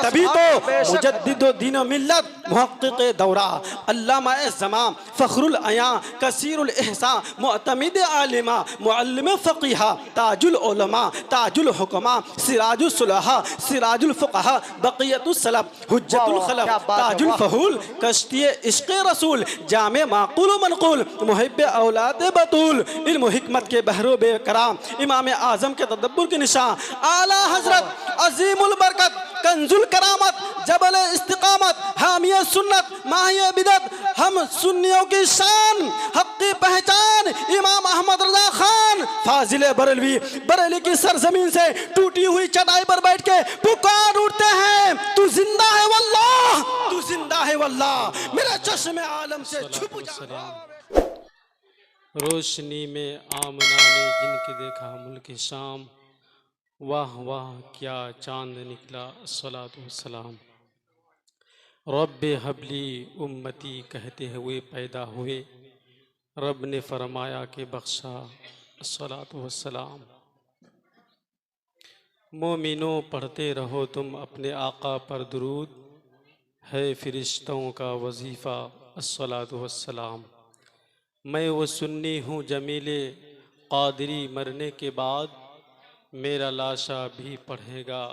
तभी तो मुजद्दिदो दीन मिल्लत मुहक्किक़ दौरा अल्लामा ज़मा फ़ख्रुल अया कसीरुल एहसा मुअतमिद आलिमा मुअल्लिम फ़क़ीहा ताजुल उलमा ताजुल हुक्मा सिराजुल सुलहा सिराजुल फ़ुक़हा बक़ियतुस सलब हुज्जतुल खलफ ताजुल फ़हूल कश्ती इश्क़ रसूल जामे माक़ूल मनक़ूल मुहिब्ब औलाद बतूल इल्म हिकमत के बहरो बेकराम इमाम आज़म के तदब्बुर के निशान आला हज़रत अज़ीमुल बरकत कंजुल करामत जबल इस्तिकामत हामिया सुन्नत माहिया बिदत हम सुन्नियों की शान हक़्क़ी पहचान इमाम अहमद रज़ा खान फाजिल बरेलवी बरेली की सरजमीन से टूटी हुई चटाई पर बैठ के पुकार उठते हैं तू जिंदा है वल्लाह तू जिंदा है वल्लाह मेरा चश्मे आलम से छुप जा। रोशनी में आमना ने जिनके देखा मुल्क शाम वाह वाह क्या चांद निकला अस्सलातु वस्सलाम। रब्बे हबली उम्मती कहते हुए पैदा हुए रब ने फरमाया कि बख्शा अस्सलातु वस्सलाम। मोमिनो पढ़ते रहो तुम अपने आका पर दुरूद है फरिश्तों का वजीफ़ा अस्सलातु वस्सलाम। मैं वो सुन्नी हूँ जमीले क़ादरी मरने के बाद मेरा लाशा भी पढ़ेगा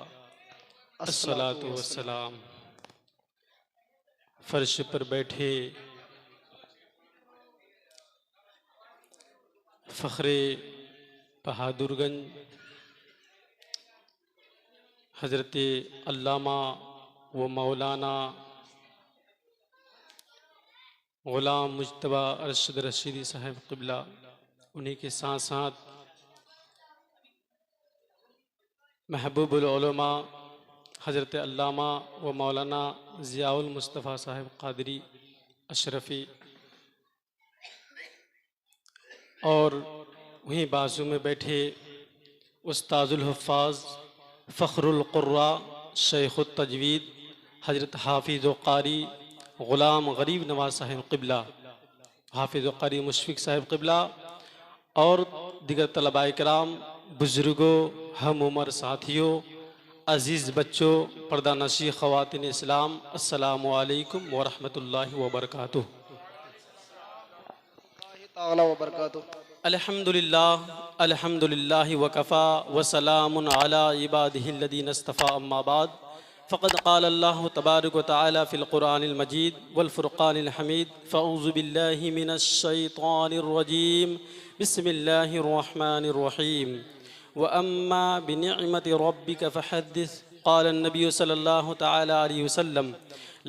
अस्सलातु वस्सलाम। फर्श पर बैठे फ़ख्रे बहादुरगंज हज़रत अल्लामा व मौलाना ग़ुलाम मुज्तबा अरशद रशीदी साहब क़िबला उन्हीं के साथ साथ महबूबुल उलमा हज़रत अल्लामा व मौलाना ज़ियाउल मुस्तफ़ा साहब क़ादरी अशरफ़ी और वहीं बाजू में बैठे उस्ताजुल हुफ़्फ़ाज़ फ़ख्रुल क़ुर्रा शेख़ुत तजवीद हज़रत हाफ़िज़ व क़ारी ग़ुलाम गरीब नवाज़ साहब क़िबला हाफ़िज़ व क़ारी मुशफ़िक़ साहब क़िबला और दिगर तलबाए किराम बुज़ुर्गों हम उमर साथियों अज़ीज़ बच्चों पर्दा नशी ख़वातीन इस्लाम अस्सलामु अलैकुम व रहमतुल्लाहि व बरकातुहू। अल्हम्दुलिल्लाह अल्हम्दुलिल्लाहि व कफ़ा व सलामुन अला इबादिहिल्लज़ीना इस्तफ़ा अम्मा बाद फ़क़द क़ाल अल्लाहु तबारक व तआला फ़िल क़ुरआनिल मजीद वल फ़ुरक़ानिल हमीद फ़अऊज़ु बिल्लाहि मिनश शैतानिर रजीम बिस्मिल्लाहिर रहमानिर रहीम व अम्मा बिनिअमति रब्बिका फ़हद्दिस क़ाल अन्नबी सल्लल्लाहु तआला अलैहि वसल्लम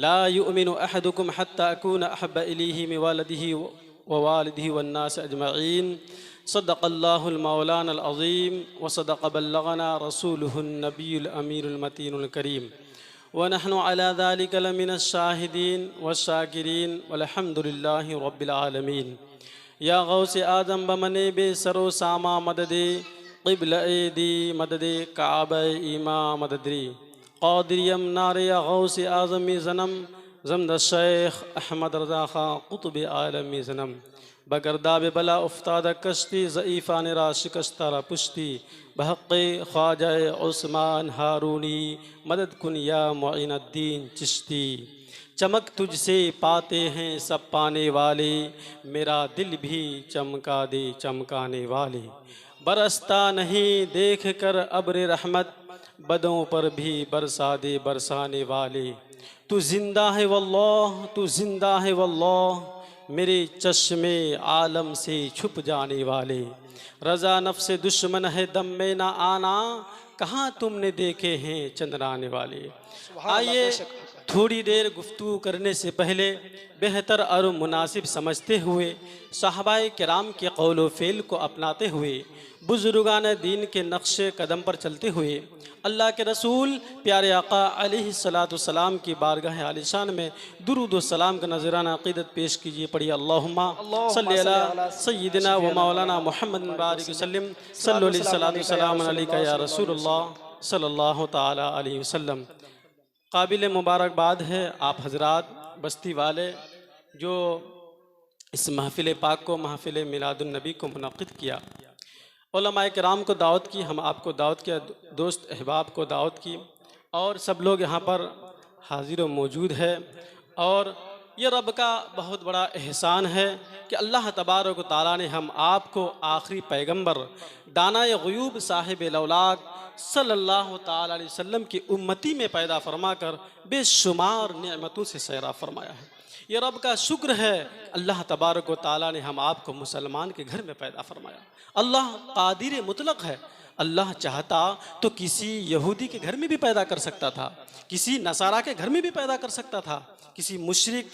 ला युमिनु अहदुकुम हत्ता अकूना अहब्ब इलैहि मिन वालिदिही व वालिदिही वन्नास अजमईन सदक़ल्लाहुल मौलानाल अज़ीम व सदक़ बल्लगना रसूलुहुन नबियुल अमीनुल मतीनुल करीम व नहनु अला ज़ालिका लमिनश शाहिदीन वश्शाकिरीन वल्हम्दुलिल्लाहि रब्बिल आलमीन। या गौसे आदम बमने बे सरो सामा मददे क़िबला दी मददे काबा ईमा मददरी क़ादिरियम नारे या गौसे आज़मी ज़नम ज़मद शेख अहमद रज़ा ख़ां क़ुतुब आलमी ज़नम बगरदाब बला उफ्ताद कश्ती ज़ईफ़ा निरा शिकस्तारा पुश्ती बहक़े ख्वाजा उस्मान हारूनी मदद कुन या मुइनुद्दीन चिश्ती। चमक तुझसे पाते हैं सब पाने वाले मेरा दिल भी चमका दे चमकाने वाले बरसता नहीं देख कर अब्र रहमत बदों पर भी बरसा दे बरसाने वाले तू जिंदा है वल्लाह तू जिंदा है वल्लाह मेरे चश्मे आलम से छुप जाने वाले रज़ा नफ्स दुश्मन है दम में ना आना कहाँ तुमने देखे हैं चंद्राने वाले। आइए थोड़ी देर गुफ्तगू करने से पहले बेहतर और मुनासिब समझते हुए सहाबाए किराम के कौल व फ़ेल को अपनाते हुए बुज़ुर्गान दीन के नक्शे कदम पर चलते हुए अल्लाह के रसूल प्यारे आका अलैहिस्सलातु सलाम की बारगाह आलिशान में दुरूद व सलाम का नजराना अक़ीदत पेश कीजिए। पढ़िए अल्लाहुम्मा सल्लि अला सय्यिदिना व मौलाना मुहम्मद बारिक वसल्लम सल्लल्लाहु अलैहि वसल्लम अलैका या रसूलल्लाह सल्लल्लाहु तआला अलैहि वसल्लम। काबिल मुबारकबाद है आप हजरात बस्ती वाले जो इस महफ़िल पाक को महफ़िल मिलादुन नबी को मुनक़्क़िद किया, उलमाए किराम को दावत की, हम आपको दावत किया, दोस्त अहबाब को दावत की और सब लोग यहाँ पर हाजिर व मौजूद है। और ये रब का बहुत बड़ा एहसान है कि अल्लाह तबारक व तआला ने हम आपको आखिरी पैगंबर दाना-ए ग़ुयूब साहिब लौलाक सल्लल्लाहु ताला अलैहि वसल्लम की उम्मती में पैदा फरमाकर बेशुमार नेमतों से सैरा फरमाया है। ये रब का शुक्र है, अल्लाह तबारक व तआला ने हम आपको मुसलमान के घर में पैदा फरमाया। अल्लाह कादिर मुतलक है, अल्लाह चाहता तो किसी यहूदी के घर में भी पैदा कर सकता था, किसी नसारा के घर में भी पैदा कर सकता था, किसी मुशरिक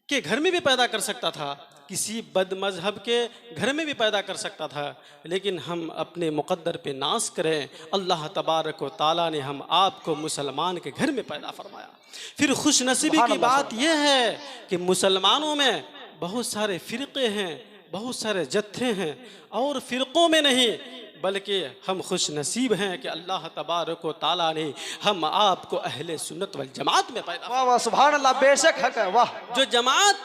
के घर में भी पैदा कर सकता था, किसी बदमज़हब के घर में भी पैदा कर सकता था, लेकिन हम अपने मुक़द्दर पे नाज करें, अल्लाह तबारक व तआला ने हम आपको मुसलमान के घर में पैदा फरमाया। फिर खुशनसीबी की बात यह है कि मुसलमानों में बहुत सारे फ़िरक़े हैं, बहुत सारे जत्थे हैं, और फ़िरक़ों में नहीं बल्कि हम खुश नसीब हैं कि अल्लाह तबारक व तआला ने हम आपको अहले सुन्नत वल जमात में पैदा। वाह वाह सुभान अल्लाह, बेशक हक है। वाह, जो जमात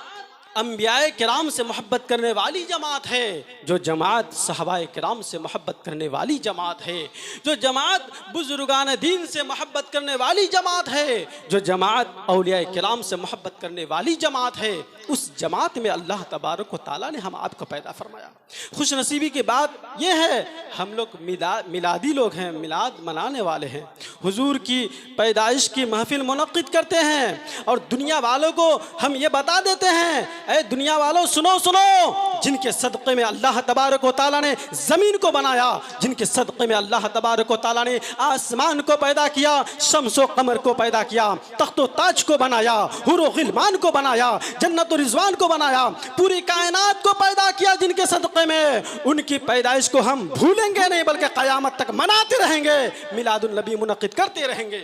अंबियाए किराम से मोहब्बत करने वाली जमात है, जो जमात सहाबाए किराम से मोहब्बत करने वाली जमात है, जो जमात बुजुर्गान दीन से मोहब्बत करने वाली जमात है, जो जमात औलियाए किराम से मोहब्बत करने वाली जमात है, उस जमात में अल्लाह तबारक व तआला ने हम आपको पैदा फरमाया। खुश नसीबी की बात यह है, हम लोग मिलादी लोग हैं, मिलाद मनाने वाले हैं, हुजूर की पैदाइश की महफिल मुनक्किद करते हैं, और दुनिया वालों को हम ये बता देते हैं, ऐ दुनिया वालों सुनो सुनो, जिनके सदक़े में अल्लाह तबारक व तआला ने ज़मीन को बनाया, जिनके सदक़े में अल्लाह तबारक व तआला ने आसमान को पैदा किया, शम्स व कमर को पैदा किया, तख्त व ताज को बनाया, हुर व ग़िलमान को बनाया, जन्नत व रिज़वान को बनाया, पूरी कायनात को पैदा किया, जिनके सदक़े में उनकी पैदाइश को हम भूलेंगे नहीं बल्कि क़यामत तक मनाते रहेंगे, मिलादुन नबी मुनक्किद करते रहेंगे।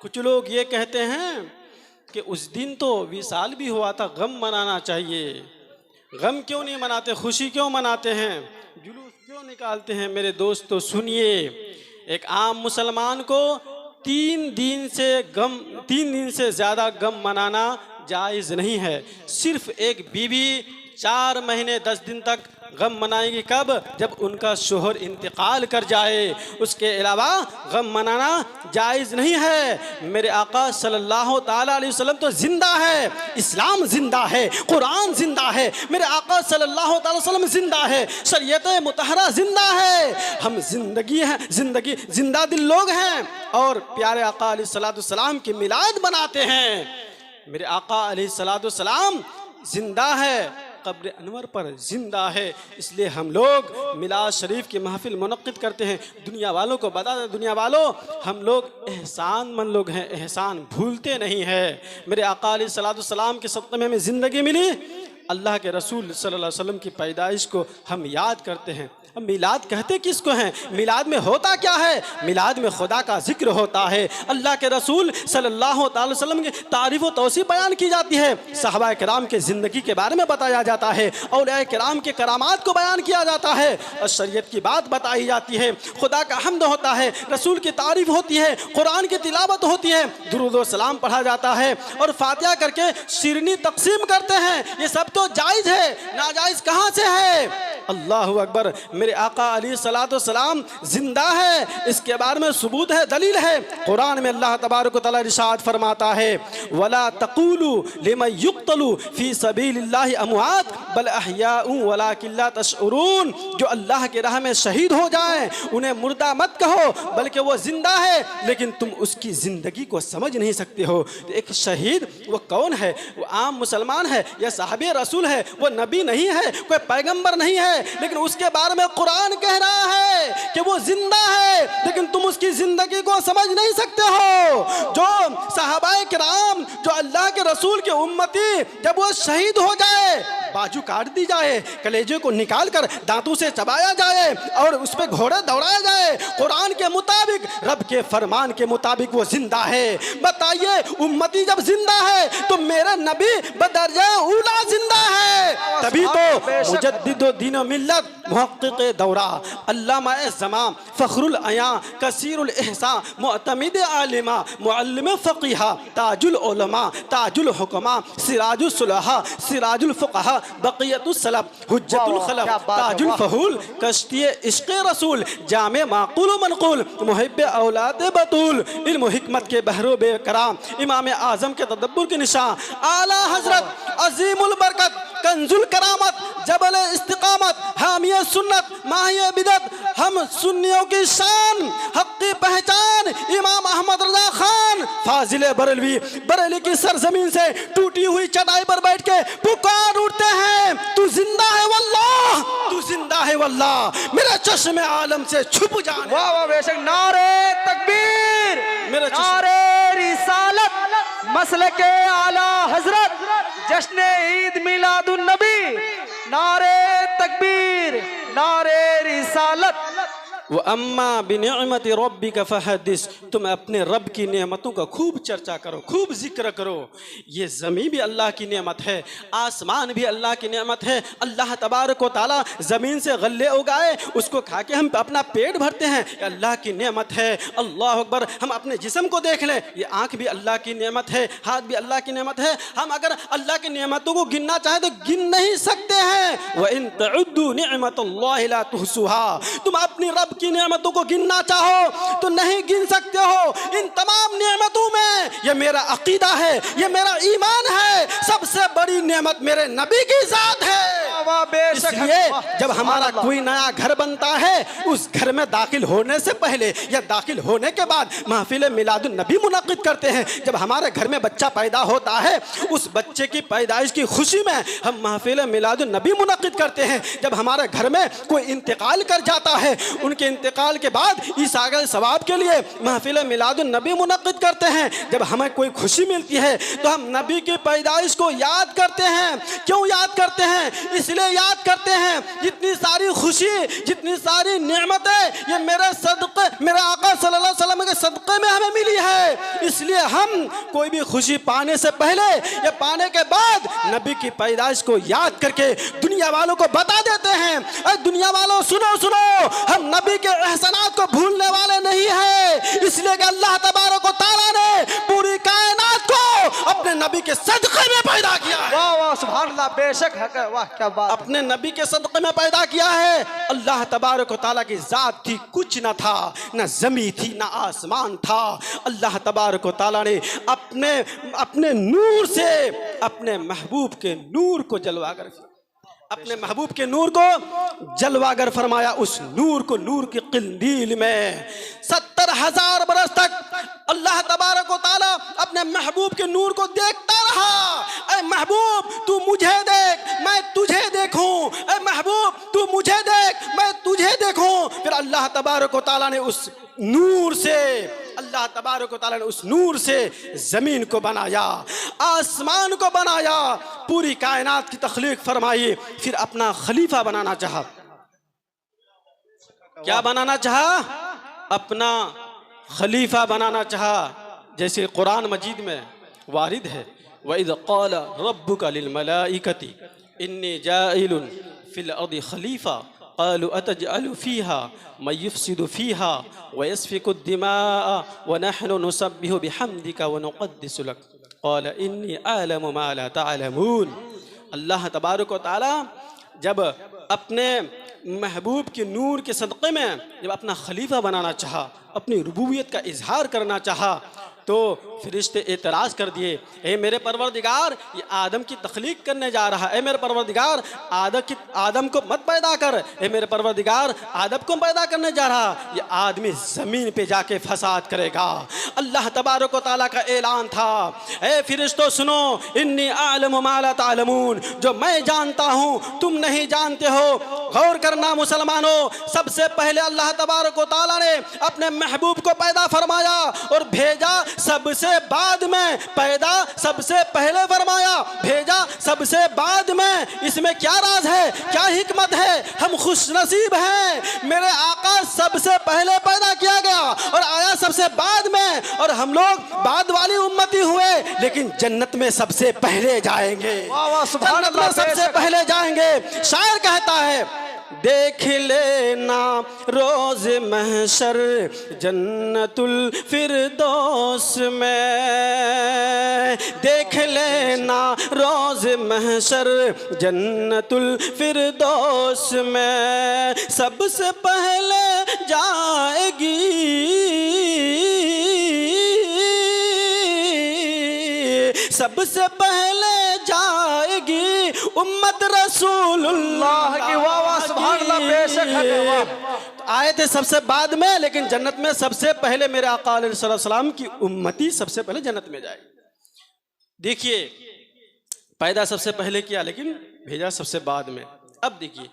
कुछ लोग ये कहते हैं कि उस दिन तो विसाल भी हुआ था, गम मनाना चाहिए। गम क्यों नहीं मनाते, खुशी क्यों मनाते हैं, जुलूस क्यों निकालते हैं? मेरे दोस्त तो सुनिए, एक आम मुसलमान को 3 दिन से ज़्यादा गम मनाना जायज़ नहीं है। सिर्फ एक बीवी 4 महीने 10 दिन तक गम मनाएगी, कब? जब उनका शोहर इंतकाल कर जाए, उसके अलावा गम मनाना जायज़ नहीं है। मेरे आका सल्लल्लाहु ताला अलैहि वसल्लम तो ज़िंदा है, इस्लाम ज़िंदा है, कुरान ज़िंदा है, मेरे आका सल्लल्लाहु ताला अलैहि वसल्लम ज़िंदा है, शरीयत मुतहरा ज़िंदा है, हम जिंदा दिल लोग हैं, और प्यारे आका अलैहिस्सलाम की मिलाद बनाते हैं। मेरे आका अलैहिस्सलाम ज़िंदा है, कब्र अनवर पर ज़िंदा है, इसलिए हम लोग मिलाद शरीफ की महफिल मुनक्किद करते हैं। दुनिया वालों को बता दें, दुनिया वालों हम लोग एहसान मंद लोग हैं, एहसान भूलते नहीं है। मेरे आका अलैहिस्सलाम के सदक़े में हमें ज़िंदगी मिली, अल्लाह के रसूल सल्लल्लाहु अलैहि वसल्लम की पैदाइश को हम याद करते हैं। अब मिलाद कहते किसको हैं? मिलाद में होता क्या है? मिलाद में खुदा का जिक्र होता है, अल्लाह के रसूल सल्लल्लाहु अलैहि वसल्लम की तारीफ़ व तौसीफ़ बयान की जाती है, सहाबा किराम के ज़िंदगी के बारे में बताया जाता है, औलिया किराम के करामात को बयान किया जाता है, और शरीयत की बात बताई जाती है, खुदा का हम्द होता है, रसूल की तारीफ़ होती है, कुरान की तिलावत होती है, दुरूद व सलाम पढ़ा जाता है, और फातिहा करके शिरनी तकसीम करते हैं। ये सब तो जायज़ है, नाजायज़ कहाँ से है? अल्लाहु अकबर। मेरे आका अलैहिस्सलाम जिंदा है, इसके बारे में सबूत है, दलील है। कुरान में अल्लाह तबारक व तआला इरशाद फरमाता है, वला तक़ूलू लिमन युक़तलू फ़ी सबीलिल्लाहि अमवात बल अहयाउ वलाकिन ला तशउरून। जो अल्लाह के राह में शहीद हो जाएं उन्हें मुर्दा मत कहो, बल्कि वो जिंदा है, लेकिन तुम उसकी ज़िंदगी को समझ नहीं सकते हो। एक शहीद वो कौन है? वो आम मुसलमान है या साहबे रसूल है? वो नबी नहीं है, कोई पैगंबर नहीं है, लेकिन उसके बारे में कुरान कह रहा है कि वो जिंदा है, लेकिन तुम उसकी जिंदगी को समझ नहीं सकते हो। जो सहाबाए किराम, जो अल्लाह के रसूल के उम्मती, जब वो शहीद हो जाए, बाजू काट दी जाए, कलेजे को निकाल कर दांतों से चबाया जाए और उस पर घोड़े दौड़ाया जाए, कुरान के मुताबिक, रब के फरमान के मुताबिक वो जिंदा है। बताइए, उम्मती जब जिंदा है तो मेरा नबी बदरजा ऊला जिंदा है। तभी तो मुजद्दिद दीन मिल्लत मुहक्किक़ दौरा अल्लामा ज़मा फ़ख्रुल अया कसीरुल एहसा मुअतमिद आलिमा मुअल्लिम फ़क़ीहा ताजुल उलमा, ताजुल हुकमा, सिराजुल सुलहा, सिराजुल फुकहा, बक़ियतुस सलफ, हुज्जतुल खलफ, ताजुल फहूल, कश्ती इश्क़ रसूल, जामे माक़ूल मनक़ूल, मुहिब्ब औलाद बतूल, इल्म हिकमत के बहरो बेकराम, इमाम आज़म के तदब्बुर के निशान, आला हज़रत अज़ीमुल बरकत, कंजुल करामत, जबल इस्तिकामत, हामिय सुन्नत, माहिय बिदत, हम सुन्नियों की शान, हक़्क़ी पहचान, इमाम अहमद रज़ा खान फाजिल बरेलवी, बरेली की सरजमीन से टूटी हुई चटाई पर बैठ के पुकार उठते हैं, तू जिंदा है वल्लाह, तू जिंदा है वल्लाह, मेरे चश्मे आलम से छुप जाने। वाह वाह बेशक, नारे तकबीर, मेरे नारे रिसालत, मसलके आला हजरत, जश्न ईद मिलादुन नबी, नारे तकबीर, नारे रिसालत। व अम्मा बिनिअमति रब्बिका फहदिस, तुम अपने रब की नेमतों का खूब चर्चा करो, खूब जिक्र करो। ये ज़मीन भी अल्लाह की नेमत है, आसमान भी अल्लाह की नेमत है। अल्लाह तबारक व तआला ज़मीन से गल्ले उगाए, उसको खा के हम अपना पेट भरते हैं, ये अल्लाह की नेमत है। अल्लाह अकबर। हम अपने जिस्म को देख लें, ये आँख भी अल्लाह की नेमत है, हाथ भी अल्लाह की नेमत है। हम अगर अल्लाह की नेमतों को गिनना चाहें तो गिन नहीं सकते हैं। व इन तउद्दू निअमतल्लाहि ला तुहसूहा, तुम अपनी रब की नेमतों को गिनना चाहो तो नहीं गिन सकते हो। इन तमाम नेमतों में ये मेरा अकीदा है, ये मेरा ईमान है, सबसे बड़ी नेमत मेरे नबी की जात है। इसलिए जब हमारा कोई नया घर बनता है, उस घर में दाखिल होने से पहले या दाखिल होने के बाद महफिल मिलादुन नबी मुनक़िद करते हैं। जब हमारे घर में बच्चा पैदा होता है, उस बच्चे की पैदाइश की खुशी में हम महफिल मिलादुन नबी मुनक़िद करते हैं। जब हमारे घर में कोई इंतकाल कर जाता है, उनके इंतकाल के बाद ईसागल सवाब के लिए महफिल मिलादुन नबी मुनक़िद करते हैं। जब हमें कोई खुशी मिलती है तो हम नबी की पैदाइश को याद करते हैं। क्यों याद करते हैं? इसलिए याद करते हैं जितनी सारी खुशी, जितनी सारी नेमतें ये मेरे सदक़े, मेरे आका सल्लल्लाहु अलैहि वसल्लम के सदक़े में हमें मिली है। इसलिए हम कोई भी खुशी पाने से पहले या पाने के बाद नबी की पैदाइश को याद करके दुनिया वालों को बता देते हैं, अरे दुनिया वालों सुनो सुनो, हम नबी के एहसानात को भूलने वाले नहीं है। इसलिए कि अल्लाह तबारक व तआला ने पूरी कायनात को अपने नबी के सदक़े में पैदा किया है। वाह वाह सुभान अल्लाह, बेशक है, वाह क्या बात। अपने नबी के सदक़े में पैदा किया है। अल्लाह तबारक व तआला की जात थी, कुछ न था, न ज़मीन थी, न आसमान था। अल्लाह तबारक व तआला ने अपने नूर से अपने महबूब के नूर को जलवागर, अपने महबूब के नूर को जलवागर फरमाया। उस नूर को नूर की क़िंदील में 70,000 बरस तक अल्लाह तबारक व तआला अपने महबूब के नूर को देखता रहा। ऐ महबूब तू मुझे देख, मैं तुझे देखूं, ऐ महबूब तू मुझे देख, मैं तुझे देखूं। फिर अल्लाह तबारक व तआला ने उस नूर से, अल्लाह तबारक व तआला ने उस नूर से ज़मीन को बनाया, आसमान को बनाया, पूरी कायनात की तख्लीक फरमाई। फिर अपना खलीफा बनाना चाहा। क्या बनाना चाहा? अपना खलीफा बनाना चाहा। जैसे कुरान मजीद में वारिद है, वइज़ क़ाल रब्बुका लिल मलाइकति इन्नी जाइलुन फिल अर्दि खलीफा क़ालू अतजअलु फ़ीहा मन युफ़सिदु फ़ीहा व यस्फ़िकु दिमाअ व नहनु नुसब्बिहु बिहम्दिका व नुक़द्दिसु लक क़ाल इन्नी अअलमु मा ला तअलमून। अल्लाह तबारक व तआला जब अपने महबूब के नूर के सदक़े में जब अपना खलीफा बनाना चाहा, अपनी रुबूबियत का इजहार करना चाहा, तो फरिश्ते एतराज़ कर दिए, ए मेरे परवरदिगार, ये आदम की तख्लीक करने जा रहा है। ए मेरे परवरदिगार, आदम को मत पैदा कर। ए मेरे परवरदिगार, आदम को पैदा करने जा रहा, ये आदमी ज़मीन पे जाके फसाद करेगा। अल्लाह तबारक व तआला का ऐलान था, ए फरिश्तों सुनो, इन्नी अअलमु मा ला तअलमून, जो मैं जानता हूँ तुम नहीं जानते हो। गौर करना मुसलमानों, सबसे पहले अल्लाह तबारक व तआला ने अपने महबूब को पैदा फरमाया और भेजा, सबसे बाद में पैदा सबसे पहले फरमाया, भेजा सबसे बाद में। इसमें क्या राज है, क्या हिकमत है? हम खुश नसीब हैं, मेरे आका सबसे पहले पैदा किया गया और आया सबसे बाद में, और हम लोग बाद वाली उम्मती हुए, लेकिन जन्नत में सबसे पहले जाएंगे। जन्नत में सबसे पहले जाएंगे। शायर कहता है, देख लेना रोज़ महशर जन्नतुल फिरदौस में, देख लेना रोज महशर जन्नतुल फिरदौस में सबसे पहले जाएगी सबसे पहले जाएगी उम्मत रसूलुल्लाह की। वाह वाह सुभान अल्लाह, बेशक है। आए थे सबसे बाद में, लेकिन जन्नत में सबसे पहले मेरे आका अलैहिस्सलाम की उम्मती सबसे पहले जन्नत में जाएगी। देखिए, पैदा सबसे पहले किया लेकिन भेजा सबसे बाद में। अब देखिए,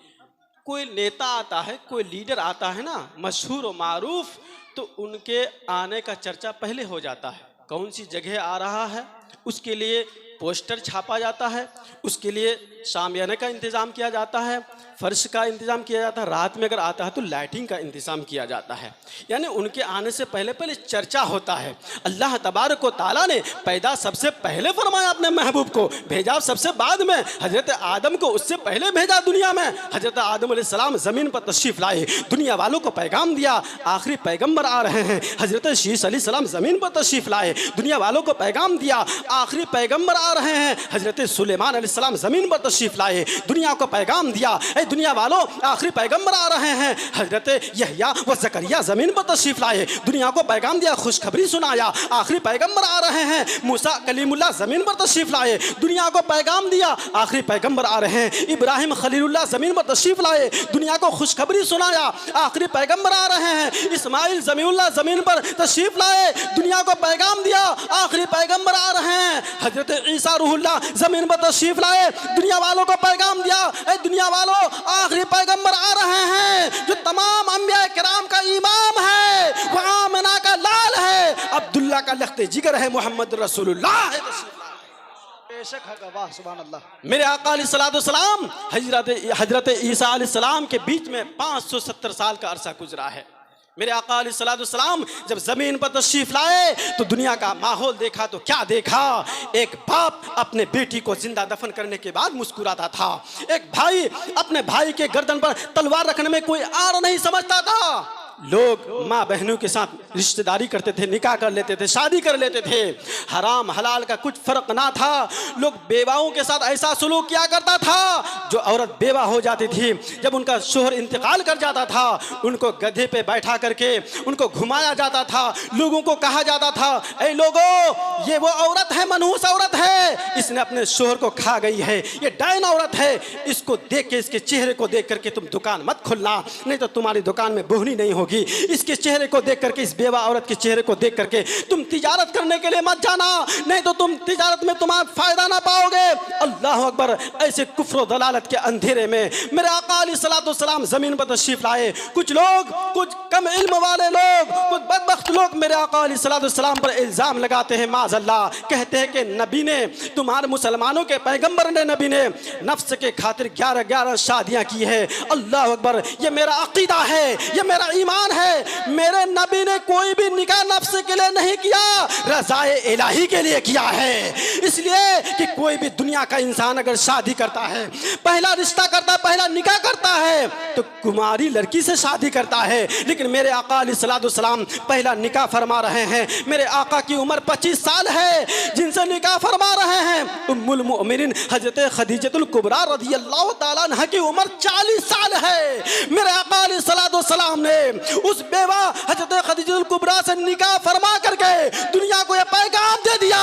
कोई नेता आता है, कोई लीडर आता है ना, मशहूर और मारूफ, तो उनके आने का चर्चा पहले हो जाता है। कौन सी जगह आ रहा है, उसके लिए पोस्टर छापा जाता है, उसके लिए शामियाने का इंतज़ाम किया जाता है, फर्श का इंतज़ाम किया जाता है, रात में अगर आता है तो लाइटिंग का इंतज़ाम किया जाता है। यानी उनके आने से पहले पहले चर्चा होता है। अल्लाह तबारक व तआला ने पैदा सबसे पहले फरमाया अपने महबूब को, भेजा सबसे बाद में। हज़रत आदम को उससे पहले भेजा दुनिया में। हज़रत आदम अलैहिस्सलाम ज़मीन पर तशरीफ़ लाए, दुनिया वालों को पैगाम दिया, आखिरी पैगम्बर आ रहे हैं। हज़रत शीश अलैहिस्सलाम ज़मीन पर तशरीफ़ लाए, दुनिया वालों को पैगाम दिया, आखिरी पैगम्बर आ रहे हैं। हज़रत सुलेमान अलैहिस्सलाम ज़मीन पर तशरीफ़ लाए, दुनिया को पैगाम दिया, दुनिया वालों आखिरी पैगंबर आ रहे हैं। हजरत यहया व ज़करिया ज़मीन पर तशरीफ़ लाए, दुनिया को पैगाम दिया, खुशखबरी सुनाया, आखिरी पैगंबर आ रहे हैं। मूसा कलीमुल्लाह ज़मीन पर तशरीफ़ लाए, दुनिया को पैगाम दिया, आखिरी पैगंबर आ रहे हैं। इब्राहिम खलीलुल्लाह ज़मीन पर तशरीफ़ लाए, दुनिया को खुशखबरी सुनाया, आखिरी पैगंबर आ रहे हैं। इस्माइल ज़मीउल्लाह ज़मीन पर तशरीफ़ लाए, दुनिया को पैगाम दिया, आखिरी पैगंबर आ रहे हैं। हजरत ईसा रूहुल्लाह ज़मीन पर तशरीफ़ लाए, दुनिया वालों को पैगाम दिया, दुनिया वालों आखिरी पैगंबर आ रहे हैं। जो तमाम अंबिया किराम का इमाम है, वो आमिना का लाल है, अब्दुल्ला का लख्ते जिगर है, मोहम्मद रसूलुल्लाह है। बेशक है। वाह सुभान अल्लाह। मेरे आका अलैहिस्सलाम हजरत ईसा अलैहिस्सलाम के बीच में 570 साल का अरसा गुजरा है। मेरे आका अलैहिस्सलाम जब ज़मीन पर तशरीफ़ लाए तो दुनिया का माहौल देखा तो क्या देखा। एक बाप अपने बेटी को जिंदा दफन करने के बाद मुस्कुराता था, एक भाई अपने भाई के गर्दन पर तलवार रखने में कोई आर नहीं समझता था। लोग माँ बहनों के साथ रिश्तेदारी करते थे, निकाह कर लेते थे, शादी कर लेते थे, हराम हलाल का कुछ फ़र्क ना था। लोग बेवाओं के साथ ऐसा सलूक किया करता था। जो औरत बेवा हो जाती थी, जब उनका शोहर इंतकाल कर जाता था, उनको गधे पे बैठा करके उनको घुमाया जाता था। लोगों को कहा जाता था, ऐ लोगों, ये वो औरत है, मनहूस औरत है, इसने अपने शोहर को खा गई है, ये डायन औरत है, इसको देख के, इसके चेहरे को देख करके तुम दुकान मत खोलना, नहीं तो तुम्हारी दुकान में बोहनी नहीं होगी। इसके चेहरे को देख करके, इस बेवा औरत के चेहरे को देख करके तुम तिजारत करने के लिए मत जाना, नहीं तो तुम तिजारत में तुम्हारा फायदा ना पाओगे। अल्लाह अकबर। ऐसे कुफ्र दलालत के अंधेरे में मेरे आका अलैहिस्सलाम ज़मीन पर तशरीफ़ लाए। कुछ लोग, कुछ कम इल्म वाले लोग, कुछ बदबख्त लोग मेरे आका अलैहिस्सलाम पर इल्ज़ाम लगाते हैं, माज़अल्लाह, कहते हैं कि नबी ने, तुम्हारे मुसलमानों के पैगंबर ने, नबी ने नफ्स के खातिर 11-11 शादियाँ की है। अल्लाह अकबर। ये मेरा अकीदा है, ये मेरा ईमान है। मेरे नबी ने कोई भी निकाह नफ्स के लिए नहीं किया, रज़ाए इलाही के लिए किया है। इसलिए कि कोई भी दुनिया का इंसान अगर शादी करता है, पहला रिश्ता करता है, पहला निकाह करता है, तो कुमारी लड़की से शादी करता है। लेकिन मेरे आका अलैहिस्सलाम पहला निकाह फरमा रहे हैं। मेरे आका की उम्र 25 साल है, जिनसे निकाह फरमा रहे हैं उम्मुल मोमिनीन हज़रत खदीजतुल कुबरा रज़ियल्लाहु ताला अन्हा की उम्र 40 साल है। मेरे आका अलैहिस्सलाम ने उस बेवा हज़रत खदीजतुल कुबरा से निकाह फरमा करके दुनिया को यह पैगाम दे दिया,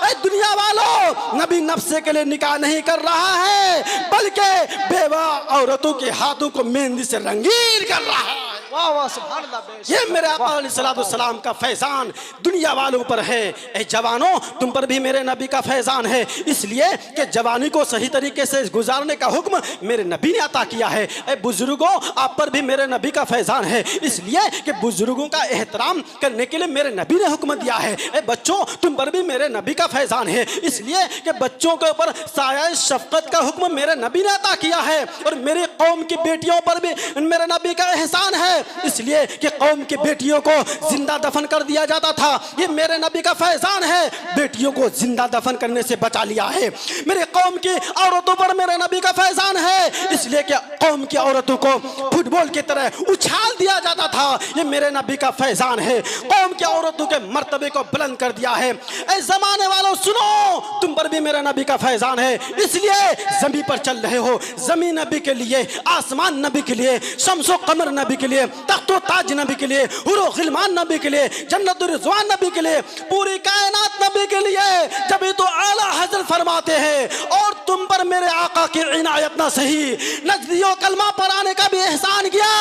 ऐ दुनिया वालों, नबी नफ्से के लिए निकाह नहीं कर रहा है, बल्कि बेवा औरतों के हाथों को मेहंदी से रंगीन कर रहा है। वाह वाह सुभान अल्लाह। ये मेरे आका अलैहिस्सलाम का फैजान दुनिया वालों पर है। ऐ जवानों, तुम पर भी मेरे नबी का फैजान है, इसलिए कि जवानी को सही तरीके से गुजारने का हुक्म मेरे नबी ने अता किया है। ऐ बुजुर्गों, आप पर भी मेरे नबी का फैजान है, इसलिए कि बुजुर्गों का एहतराम करने के लिए मेरे नबी ने हुक्म दिया है। ऐ बच्चों, तुम पर भी मेरे नबी का फैजान है, इसलिए कि बच्चों के ऊपर साया शफकत का हुक्म मेरे नबी ने अता किया है। और मेरी कौम की बेटियों पर भी मेरे नबी का एहसान है, इसलिए कि कौम की बेटियों को जिंदा दफन कर दिया जाता था। ये मेरे नबी का फैजान है, बेटियों को जिंदा दफन करने से बचा लिया है। मेरे कौम की औरतों पर मेरे नबी का फैजान है, इसलिए कि कौम की औरतों को फुटबॉल की तरह उछाल दिया जाता था। ये मेरे नबी का फैजान है, कौम की औरतों के मर्तबे को बुलंद कर दिया है। ऐ जमाने वालों सुनो, तुम पर भी मेरे नबी का फैजान है, इसलिए जमीन पर चल रहे हो। जमीन नबी के लिए, आसमान नबी के लिए, शम्सो कमर नबी के लिए, तख्तो ताज नबी के लिए, हुरो खिलमान नबी के लिए, जन्नतुर रिज़वान नबी के लिए, पूरी कायनात नबी के लिए। जब तो आला हज़रत फरमाते हैं और तुम पर मेरे आका की इनायत ना सही, नजदियों कलमा पर आने का भी एहसान किया।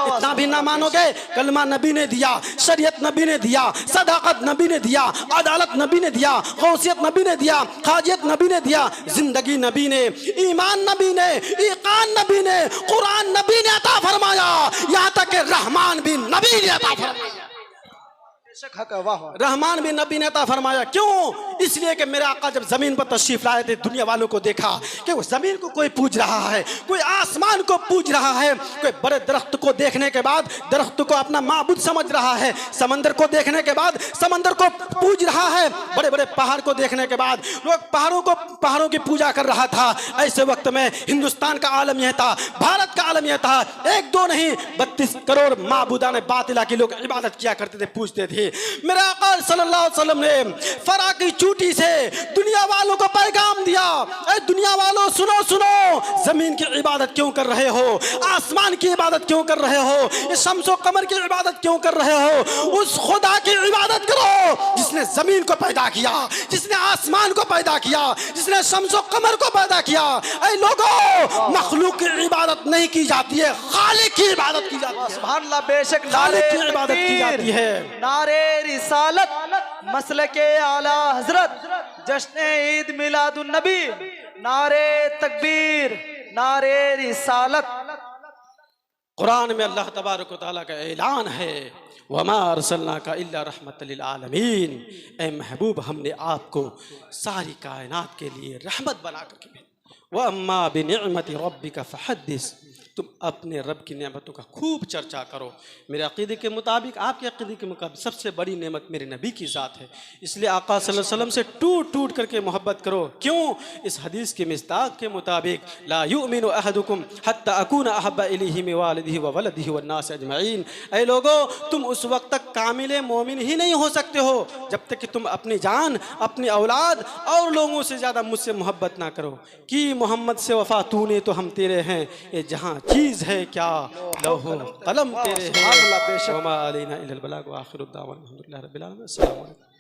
इतना भी ना मानोगे, कलमा नबी ने दिया, शरीयत नबी ने दिया, सदाकत नबी ने दिया, अदालत नबी ने दिया, गौसियत नबी ने दिया, खाजियत नबी ने दिया, जिंदगी नबी ने, ईमान नबी ने, ईकान नबी ने, कुरान नबी ने अता फरमाया, यहाँ तक कि रहमान भी नबी ने अता फरमाया। बेशक हक है, वाह वाह। रहमान भी नबी ने अता फरमाया। क्यों? इसलिए कि मेरे आका जब जमीन पर तशरीफ लाए थे, दुनिया वालों को देखा कि वो जमीन को कोई पूज रहा है, कोई आसमान को पूज रहा है, कोई बड़े दरख्त को देखने के बाद दरख्त को अपना माबूद समझ रहा है, समंदर को देखने के बाद समंदर को पूज रहा है, बड़े बड़े पहाड़ को देखने के बाद लोग पहाड़ों की पूजा कर रहा था। ऐसे वक्त में हिंदुस्तान का आलम यह था, भारत का आलम यह था, एक दो नहीं 32 करोड़ माबूदाने बातिला की लोग इबादत किया करते थे, पूजते थे। मेरे आका सल्लल्लाहु अलैहि वसल्लम ने फरा की चूटी से दुनिया वालों को पैगाम दिया, ऐ दुनिया वालों सुनो सुनो, जमीन की इबादत क्यों कर रहे हो, आसमान की इबादत क्यों कर रहे हो, इस शम्सो कमर की इबादत क्यों कर रहे हो? उस खुदा की इबादत करो जिसने जमीन को पैदा किया, जिसने आसमान को पैदा किया, जिसने शम्सो कमर को पैदा किया। ऐ लोगों, मखलूक की इबादत नहीं की जाती है, खालिक की इबादत की जाती है। सुभान अल्लाह, बेशक खालिक की इबादत की जाती है। नारे रिसालत, मसलके आला हजरत, जश्न ईद मिलादुन नबी, नारे तकबीर, नारे रिसालत। कुरान में अल्लाह तबारक व तआला का ऐलान है, वमा अरसलनाका इल्ला रहमतल लिल आलमीन, ए महबूब हमने आपको सारी कायनात के लिए रहमत बना करके भेजा। व अम्मा बिनिअमति रब्बिका फहद्दिस, तुम अपने रब की नेमतों का खूब चर्चा करो। मेरे अक़ीदे के मुताबिक, आपके अक़ीदे के मुताबिक सबसे बड़ी नेमत मेरे नबी की ज़ात है, इसलिए आका सल्लल्लाहु अलैहि वसल्लम से टूट टूट करके मोहब्बत करो। क्यों? इस हदीस के मिस्दाक के मुताबिक, ला युमिनु अहदुकुम हत्ता अकूना अहब्बा इलैहि मिन वालिदिही व वलदिही वन नास अजमईन। ऐ लोगो, तुम उस वक्त तक कामिल मोमिन ही नहीं हो सकते हो जब तक कि तुम अपनी जान, अपनी औलाद और लोगों से ज़्यादा मुझसे मोहब्बत ना करो। कि मोहम्मद से वफ़ा तूने तो हम तेरे हैं, ये जहाँ चीज़ है क्या लौहो कलम तेरे हैं। वमा अलैना इल्लल बलाग व आखिरु दावाना अल्हम्दुलिल्लाहि रब्बिल आलमीन। अस्सलामु अलैकुम।